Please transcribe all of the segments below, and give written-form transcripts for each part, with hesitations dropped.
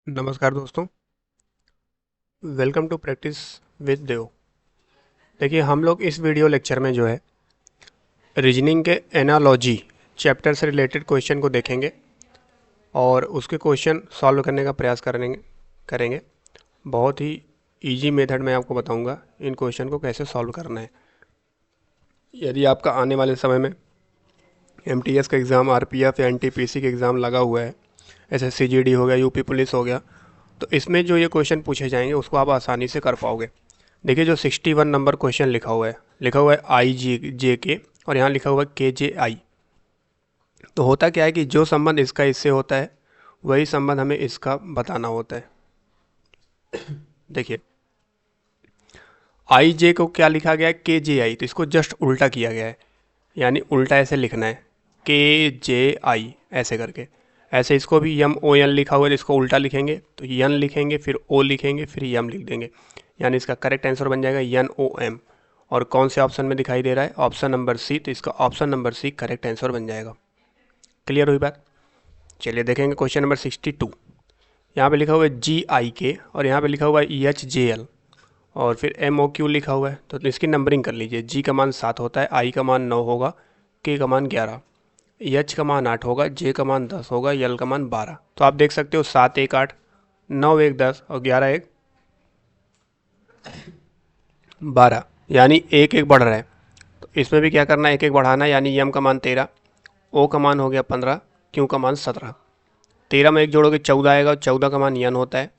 नमस्कार दोस्तों, welcome to practice with देव। देखिए, हम लोग इस वीडियो लेक्चर में जो है रीजनिंग के एनालॉजी चैप्टर से रिलेटेड क्वेश्चन को देखेंगे और उसके क्वेश्चन सॉल्व करने का प्रयास करेंगे। बहुत ही इजी मेथड में आपको बताऊंगा इन क्वेश्चन को कैसे सॉल्व करना है। यदि आपका आने वाले समय में एमटीएस का एग्ज़ाम, आरपीएफ या एनटीपीसी का एग्ज़ाम लगा हुआ है, एसएससी जीडी हो गया, यूपी पुलिस हो गया, तो इसमें जो ये क्वेश्चन पूछे जाएंगे उसको आप आसानी से कर पाओगे। देखिए, जो 61 नंबर क्वेश्चन लिखा हुआ है आई जे के, और यहाँ लिखा हुआ है के जे आई। तो होता क्या है कि जो संबंध इसका इससे होता है वही संबंध हमें इसका बताना होता है। देखिए, आई जे को क्या लिखा गया है, के जे आई, तो इसको जस्ट उल्टा किया गया है, यानी उल्टा ऐसे लिखना है, के जे आई ऐसे करके। ऐसे इसको भी यम ओ एन लिखा हुआ है, इसको उल्टा लिखेंगे तो यन लिखेंगे, फिर ओ लिखेंगे, फिर यम लिख देंगे, यानी इसका करेक्ट आंसर बन जाएगा यन ओ एम। और कौन से ऑप्शन में दिखाई दे रहा है, ऑप्शन नंबर सी, तो इसका option number C correct answer बन जाएगा। क्लियर हुई बात? चलिए देखेंगे क्वेश्चन नंबर 62। यहाँ पे लिखा हुआ है जी आई के, और यहाँ पे लिखा हुआ है ई एच जे एल, और फिर एम ओ क्यू लिखा हुआ है। तो इसकी नंबरिंग कर लीजिए। जी का मान 7 होता है, आई का मान 9 होगा, के का मान 11, एच का मान 8 होगा, जे का मान 10 होगा, यल का मान 12। तो आप देख सकते हो 7 1 8, 9 1 10 और 11 1 12, यानी एक एक बढ़ रहा है। तो इसमें भी क्या करना है, एक एक बढ़ाना है, यानी यम का मान 13, ओ का मान हो गया 15, क्यू का मान 17। 13 में एक जोड़ोगे 14 आएगा, और 14 का मान यन होता है।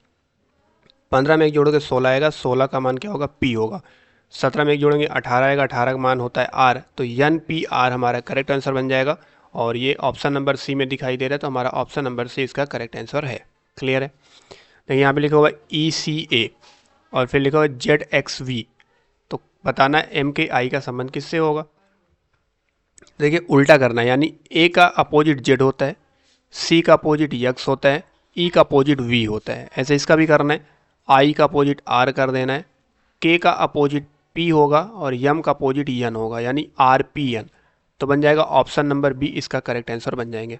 15 में एक जोड़ोगे 16 आएगा, 16 का मान क्या होगा, पी होगा। 17 में एक जोड़ेंगे 18 आएगा, 18 का मान होता है आर, तो एन पी आर हमारा करेक्ट आंसर बन जाएगा। और ये ऑप्शन नंबर सी में दिखाई दे रहा है, तो हमारा ऑप्शन नंबर सी इसका करेक्ट आंसर है। क्लियर है? देखिए, यहाँ पे लिखा हुआ है ई सी ए, और फिर लिखा हुआ है जेड एक्स वी। तो बताना है एम के आई का संबंध किससे होगा। देखिए, उल्टा करना है, यानी ए का अपोजिट जेड होता है, सी का अपोजिट यक्स होता है, ई का अपोजिट वी होता है। ऐसे इसका भी करना है, आई का अपोजिट आर कर देना है, के का अपोजिट पी होगा, और यम का अपोजिट यन होगा, यानी आर पी एन। तो बन जाएगा ऑप्शन नंबर बी इसका करेक्ट आंसर बन जाएंगे।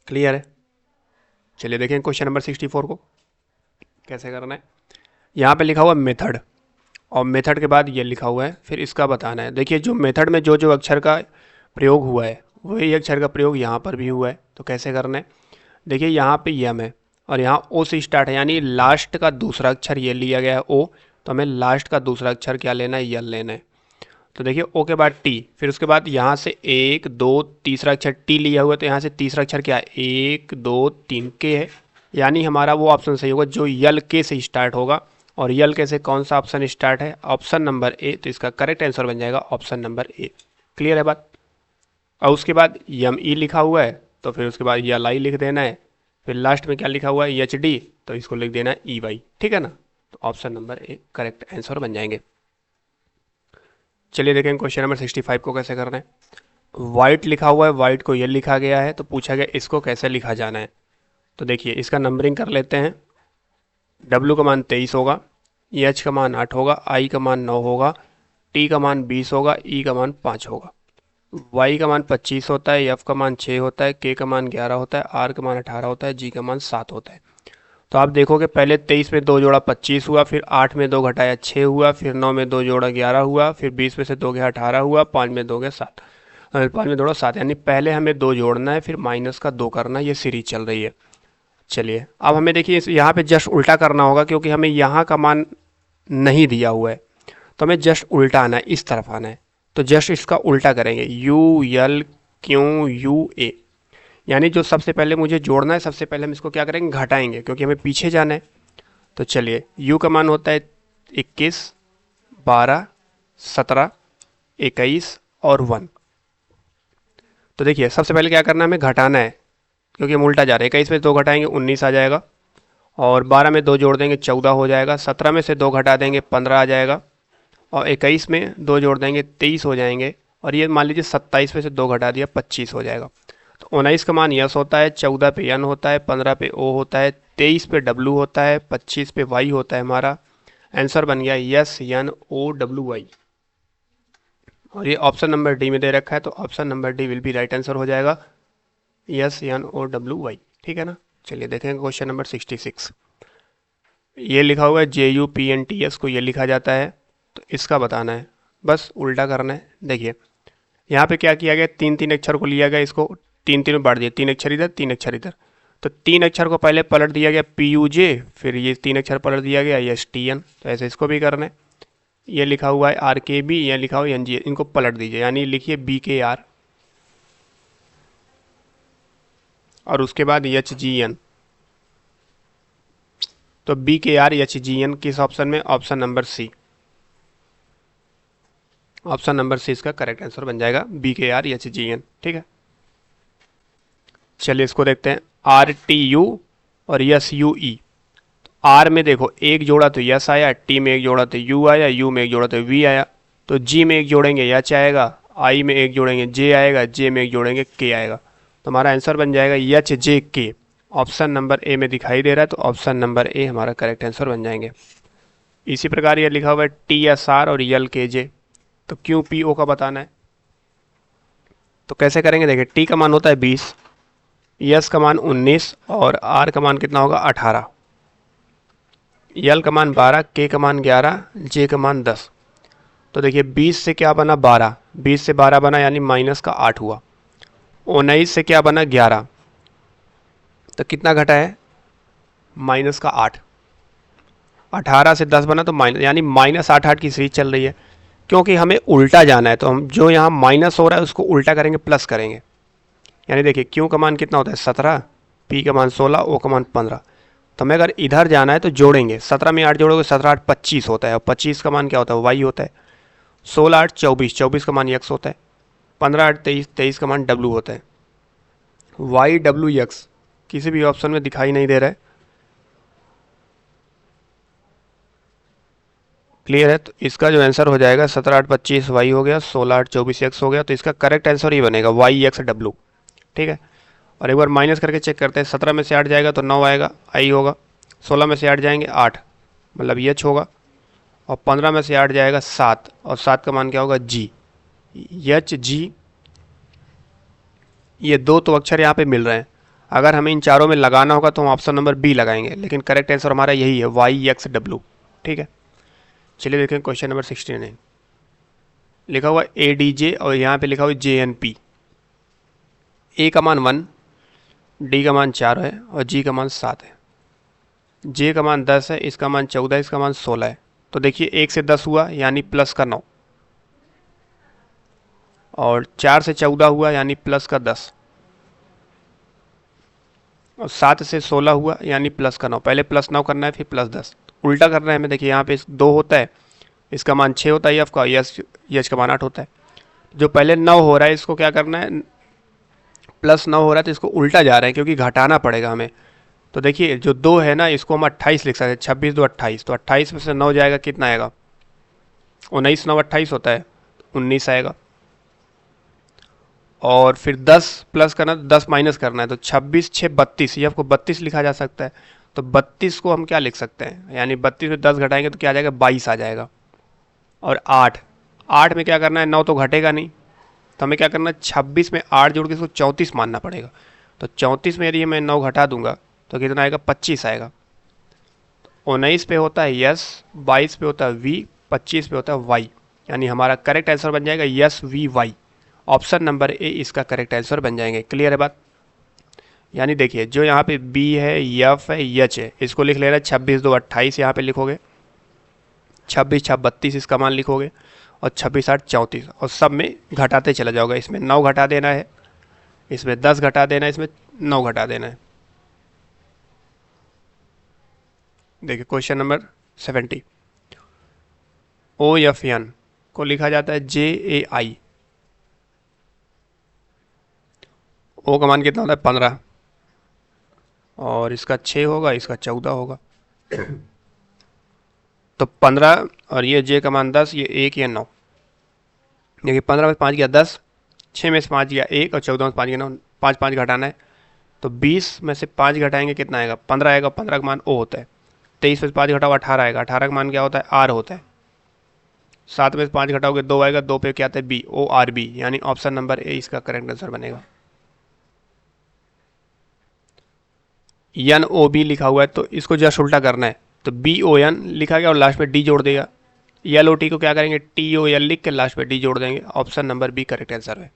क्लियर है? चलिए देखें क्वेश्चन नंबर 64 को कैसे करना है। यहाँ पे लिखा हुआ मेथड, और मेथड के बाद ये लिखा हुआ है, फिर इसका बताना है। देखिए, जो मेथड में जो जो अक्षर का प्रयोग हुआ है वही अक्षर का प्रयोग यहाँ पर भी हुआ है। तो कैसे करना है, देखिए यहाँ पे यम है, और यहाँ ओ से स्टार्ट है, यानी लास्ट का दूसरा अक्षर ये लिया गया है ओ, तो हमें लास्ट का दूसरा अक्षर क्या लेना है, यल लेना है। तो देखिए, ओ के बाद टी, फिर उसके बाद यहाँ से 1 2 तीसरा अक्षर टी लिया हुआ है, तो यहाँ से तीसरा अक्षर क्या है, 1 2 3 के है, यानी हमारा वो ऑप्शन सही होगा जो यल के से स्टार्ट होगा। और यल के से कौन सा ऑप्शन स्टार्ट है, ऑप्शन नंबर ए, तो इसका करेक्ट आंसर बन जाएगा ऑप्शन नंबर ए। क्लियर है बात? और उसके बाद यम ई लिखा हुआ है, तो फिर उसके बाद यल आई लिख देना है, फिर लास्ट में क्या लिखा हुआ है, एच डी, तो इसको लिख देना है ई वाई। ठीक है ना? तो option number A correct answer बन जाएंगे। चलिए देखें क्वेश्चन नंबर 65 को कैसे करना है। वाइट लिखा हुआ है, वाइट को ये लिखा गया है, तो पूछा गया इसको कैसे लिखा जाना है। तो देखिए, इसका नंबरिंग कर लेते हैं। डब्ल्यू का मान 23 होगा, एच का मान 8 होगा, आई का मान 9 होगा, टी का मान 20 होगा, ई का मान 5 होगा, वाई का मान 25 होता है, एफ का मान 6 होता है, के का मान 11 होता है, आर का मान 18 होता है, जी का मान 7 होता है। तो आप देखोगे पहले 23 में 2 जोड़ा 25 हुआ, फिर 8 में 2 घटाया 6 हुआ, फिर 9 में 2 जोड़ा 11 हुआ, फिर 20 में से 2 गया 18 हुआ, 5 में 2 गया 7, 5 में जोड़ा 7, यानी पहले हमें 2 जोड़ना है, फिर माइनस का 2 करना है। ये सीरीज चल रही है। चलिए, अब हमें देखिए यहाँ पे जस्ट उल्टा करना होगा, क्योंकि हमें यहाँ का मान नहीं दिया हुआ है, तो हमें जस्ट उल्टा आना है, इस तरफ आना है। तो जस्ट इसका उल्टा करेंगे, you L Q U A, यानी जो सबसे पहले मुझे जोड़ना है, सबसे पहले हम इसको क्या करेंगे, घटाएंगे, क्योंकि हमें पीछे जाना है। तो चलिए, u का मान होता है 21 12 17 21 और 1। तो देखिए, सबसे पहले क्या करना है, हमें घटाना है, क्योंकि हम उल्टा जा रहे हैं। 21 में 2 घटाएंगे 19 आ जाएगा, और 12 में 2 जोड़ देंगे 14 हो जाएगा, 17 में से 2 घटा देंगे 15 आ जाएगा, और 21 में 2 जोड़ देंगे 23 हो जाएंगे, और ये मान लीजिए 27 में से 2 घटा दिया 25 हो जाएगा। तो 19 का मान यस होता है, 14 पे एन होता है, 15 पे ओ होता है, 23 पे डब्ल्यू होता है, 25 पे वाई होता है। हमारा आंसर बन गया yes N O W Y, और ये ऑप्शन नंबर डी में दे रखा है, तो option number D will be right answer हो जाएगा, yes N O W Y. ठीक है ना? चलिए देखेंगे क्वेश्चन नंबर 66। ये लिखा हुआ है JUPNTS को ये लिखा जाता है, तो इसका बताना है, बस उल्टा करना है। देखिए यहाँ पे क्या किया गया, तीन तीन अक्षर को लिया गया, इसको तीन तीन में बांट दिया, तीन अक्षर इधर तीन अक्षर इधर। तो तीन अक्षर को पहले पलट दिया गया PUJ, फिर ये तीन अक्षर पलट दिया गया STN, तो ऐसे इसको भी करना है। ये लिखा हुआ है RKB, ये लिखा हुआ है NGA, इनको पलट दीजिए, यानी लिखिए BKR और उसके बाद HGN। तो BKR HGN किस ऑप्शन में, option number C. Option number C इसका करेक्ट आंसर बन जाएगा, BKR HGN। ठीक है, चलिए इसको देखते हैं। RTU और SUE। आर में देखो एक जोड़ा तो यस आया, टी में एक जोड़ा तो यू आया, यू में एक जोड़ा तो वी आया, तो जी में एक जोड़ेंगे एच आएगा, आई में एक जोड़ेंगे जे आएगा, जे में एक जोड़ेंगे के आएगा। तो हमारा आंसर बन जाएगा HJK। ऑप्शन नंबर ए में दिखाई दे रहा है, तो ऑप्शन नंबर ए हमारा करेक्ट आंसर बन जाएंगे। इसी प्रकार ये लिखा हुआ है TSR और LKJ, तो QPO का बताना है। तो कैसे करेंगे, देखिए टी का मान होता है 20, यस का मान 19 और आर का मान कितना होगा 18, यल का मान 12, के का मान 11, जे का मान 10। तो देखिए 20 से क्या बना 12, 20 से 12 बना यानी माइनस का 8 हुआ। 19 से क्या बना 11, तो कितना घटा है माइनस का 8। 18 से 10 बना तो माइनस, यानी माइनस 8 8 की सीरीज चल रही है। क्योंकि हमें उल्टा जाना है, तो हम जो यहाँ माइनस हो रहा है उसको उल्टा करेंगे, प्लस करेंगे। यानी देखिए क्यू का मान कितना होता है 17, पी का मान 16, ओ का मान 15। तो हमें अगर इधर जाना है तो जोड़ेंगे, 17 में 8 जोड़ोगे 17 8 25 होता है, और 25 का मान क्या होता है वाई होता है। 16 8 24, 24 का मान एक्स होता है। 15 8 23, 23 का मान डब्लू होता है। वाई डब्लू एक्स किसी भी ऑप्शन में दिखाई नहीं दे रहा है। क्लियर है, तो इसका जो आंसर हो जाएगा 17 8 25 वाई हो गया, 16 8 24 एक्स हो गया, तो इसका करेक्ट आंसर ही बनेगा वाई एक्स डब्लू। ठीक है, और एक बार माइनस करके चेक करते हैं। 17 में से 8 जाएगा तो 9 आएगा, आई होगा। 16 में से 8 जाएंगे 8, मतलब एच होगा। और 15 में से 8 जाएगा 7, और 7 का मान क्या होगा जी, एच जी। ये दो तो अक्षर यहाँ पे मिल रहे हैं, अगर हमें इन चारों में लगाना होगा तो हम ऑप्शन नंबर बी लगाएंगे, लेकिन करेक्ट आंसर हमारा यही है वाई एक्स डब्लू। ठीक है, चलिए देखें क्वेश्चन नंबर 69। लिखा हुआ ADJ और यहाँ पे लिखा हुआ JNP। ए का मान 1, डी का मान 4 है और जी का मान 7 है। जे का मान 10 है, इसका मान 14 है, इसका मान 16 है। तो देखिए 1 से 10 हुआ यानी प्लस का 9, और 4 से 14 हुआ यानी प्लस का 10, और 7 से 16 हुआ यानी प्लस का 9। पहले प्लस 9 करना है फिर प्लस 10, उल्टा करना है हमें। देखिए यहाँ पे 2 होता है, इसका मान 6 होता है, एफ का यश का मान 8 होता है। जो पहले 9 हो रहा है इसको क्या करना है, प्लस 9 हो रहा है तो इसको उल्टा जा रहा है, क्योंकि घटाना पड़ेगा हमें। तो देखिए जो 2 है ना, इसको हम 28 लिख सकते हैं, 26 2 28, तो 28 में से 9 जाएगा कितना आएगा, 19 9 28 होता है, 19 आएगा। और फिर 10 प्लस करना तो 10 माइनस करना है, तो 26 6 32, ये आपको 32 लिखा जा सकता है। तो 32 को हम क्या लिख सकते हैं, यानी 32 में 10 घटाएंगे तो क्या आ जाएगा 22 आ जाएगा। और 8, 8 में क्या करना है, 9 तो घटेगा नहीं, तो हमें क्या करना है 26 में 8 जोड़ के इसको 34 मानना पड़ेगा। तो 34 में यदि मैं 9 घटा दूंगा तो कितना आएगा 25 आएगा। 19 पे होता है यस, 22 पे होता है वी, 25 पे होता है वाई, यानी हमारा करेक्ट आंसर बन जाएगा yes V Y. Option number A इसका करेक्ट आंसर बन जाएंगे। क्लियर है बात। यानी देखिए जो यहाँ पे बी है, एफ है, एच है, इसको लिख ले रहा है 26 2 28, यहाँ पे लिखोगे 26 6 32 इसका मान लिखोगे, और 26 8 34, और सब में घटाते चला जाओगे। इसमें 9 घटा देना है, इसमें 10 घटा देना है, इसमें 9 घटा देना है। देखिए question number 70। O F N को लिखा जाता है JAI। ओ का मान कितना होता है 15, और इसका 6 होगा, इसका 14 होगा। तो 15 और ये जे का मान 10, ये 1 या 9। देखिए 15 में 5 गया 10, 6 में से 5 गया 1, और 14 में 5 गया 9, 5 5 घटाना है। तो 20 में से 5 घटाएंगे कितना आएगा 15 आएगा, 15 का मान ओ होता है। 23 में से 5 घटाओ 18 आएगा, 18 का मान क्या होता है आर होता है। 7 में से 5 घटाओगे 2 आएगा, 2 पे क्या आता है बी, ORB, यानी ऑप्शन नंबर ए इसका करेक्ट आंसर बनेगा। एन ओ बी लिखा हुआ है तो इसको जस्ट उल्टा करना है, तो बी ओ एन लिखा गया और लास्ट में डी जोड़ देगा। एल ओ टी को क्या करेंगे, टी ओ एल लिख के लास्ट में डी जोड़ देंगे। Option number B correct answer है।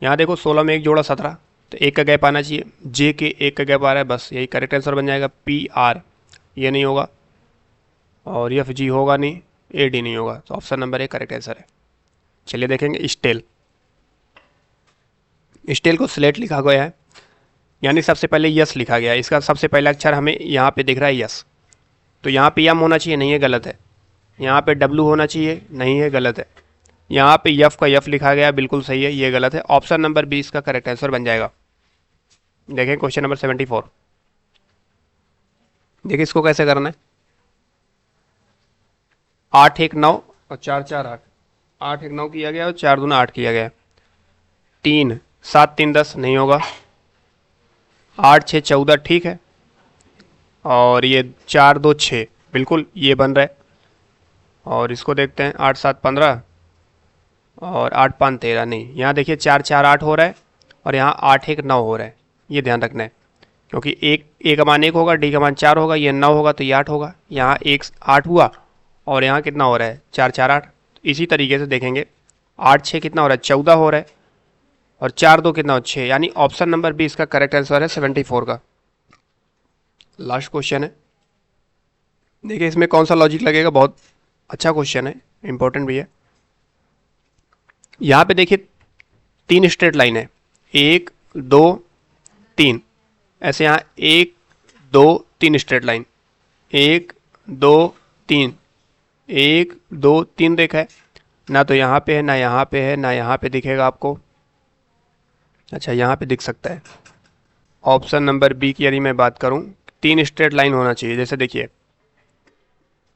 यहाँ देखो 16 में 1 जोड़ा 17, तो एक का गैप आना चाहिए, जे के एक का गैप आ रहा है, बस यही करेक्ट आंसर बन जाएगा। पी आर ये नहीं होगा और एफ जी होगा नहीं, ए डी नहीं होगा, तो option number A correct answer है। चलिए देखेंगे स्टेल। स्टेल को स्लेट लिखा गया है, यानी सबसे पहले यस लिखा गया है। इसका सबसे पहला अक्षर हमें यहाँ पे दिख रहा है यस, तो यहाँ पे एम होना चाहिए, नहीं है, गलत है। यहाँ पे डब्लू होना चाहिए, नहीं है, गलत है। यहाँ पे यफ का यफ लिखा गया, बिल्कुल सही है, ये गलत है। ऑप्शन नंबर बी इसका करेक्ट आंसर बन जाएगा। देखें क्वेश्चन नंबर 74। देखिए इसको कैसे करना है। 8 1 9 और 4 4 8, 8 1 9 किया गया और 4 दूना 8 किया गया। 3 7 3 10 नहीं होगा, 8 6 14 ठीक है, और ये 4 2 6 बिल्कुल ये बन रहा है। और इसको देखते हैं 8 7 15 और 8 5 13 नहीं। यहाँ देखिए 4 4 8 हो रहा है और यहाँ 8 1 9 हो रहा है, ये ध्यान रखना है, क्योंकि एक ए का मान 1 होगा, डी का मान 4 होगा, ये 9 होगा तो ये 8 होगा। यहाँ 1 8 हुआ और यहाँ कितना हो रहा है, 4 4 8। इसी तरीके से देखेंगे 8 6 कितना हो रहा है, 14 हो रहा है, और 4 2 कितना हो 6, यानी ऑप्शन नंबर बी इसका करेक्ट आंसर है 74 का। लास्ट क्वेश्चन है, देखिए इसमें कौन सा लॉजिक लगेगा, बहुत अच्छा क्वेश्चन है, इंपॉर्टेंट भी है। यहाँ पे देखिए 3 स्ट्रेट लाइन है, 1 2 3, ऐसे यहाँ 1 2 3 स्ट्रेट लाइन, 1 2 3, 1 2 3 रेखा है, ना तो यहाँ पे है, ना यहाँ पे है, ना यहाँ पे दिखेगा आपको। अच्छा यहाँ पे दिख सकता है। ऑप्शन नंबर बी की यदि मैं बात करूँ, 3 स्ट्रेट लाइन होना चाहिए। जैसे देखिए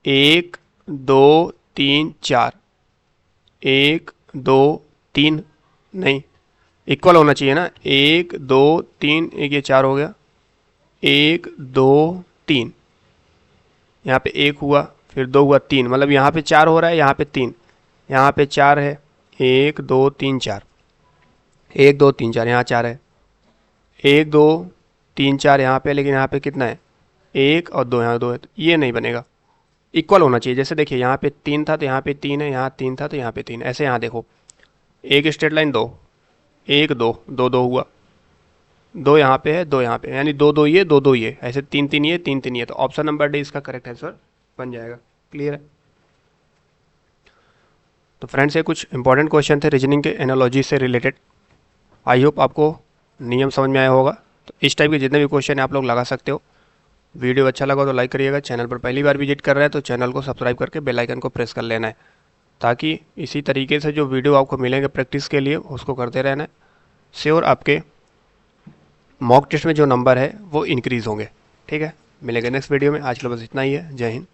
1 2 3 4, 1 2 3 नहीं, इक्वल होना चाहिए ना, 1 2 3, एक ये 4 हो गया, 1 2 3, यहाँ पे 1 हुआ, फिर 2 हुआ, 3, मतलब यहाँ पे 4 हो रहा है, यहाँ पे 3, यहाँ पे 4 है, 1 2 3 4, 1 2 3 4, यहाँ 4 है, 1 2 3 4 यहाँ पे, लेकिन यहाँ पे कितना है, 1 और 2, यहाँ 2 है, तो ये नहीं बनेगा। इक्वल होना चाहिए। जैसे देखिए यहाँ पे 3 था तो यहाँ पे 3 है, यहाँ 3 था तो यहाँ पे 3, ऐसे यहाँ देखो, एक स्ट्रेट लाइन 2, 1 2 2 2 हुआ, 2 यहाँ पे है, 2 यहाँ पे, यानी 2 2 ये 2 2 ये, ऐसे 3 3 ये 3 3 ये, तो ऑप्शन नंबर डी इसका करेक्ट आंसर बन जाएगा। क्लियर है। तो फ्रेंड्स ये कुछ इंपॉर्टेंट क्वेश्चन थे रीजनिंग के एनालॉजी से रिलेटेड। आई होप आपको नियम समझ में आया होगा। तो इस टाइप के जितने भी क्वेश्चन आप लोग लगा सकते हो। वीडियो अच्छा लगा तो लाइक करिएगा, चैनल पर पहली बार विजिट कर रहे हैं तो चैनल को सब्सक्राइब करके बेल आइकन को प्रेस कर लेना है, ताकि इसी तरीके से जो वीडियो आपको मिलेंगे प्रैक्टिस के लिए उसको करते रहना है। श्योर आपके मॉक टेस्ट में जो नंबर है वो इंक्रीज़ होंगे। ठीक है, मिलेंगे नेक्स्ट वीडियो में। आज के लिए बस इतना ही है। जय हिंद।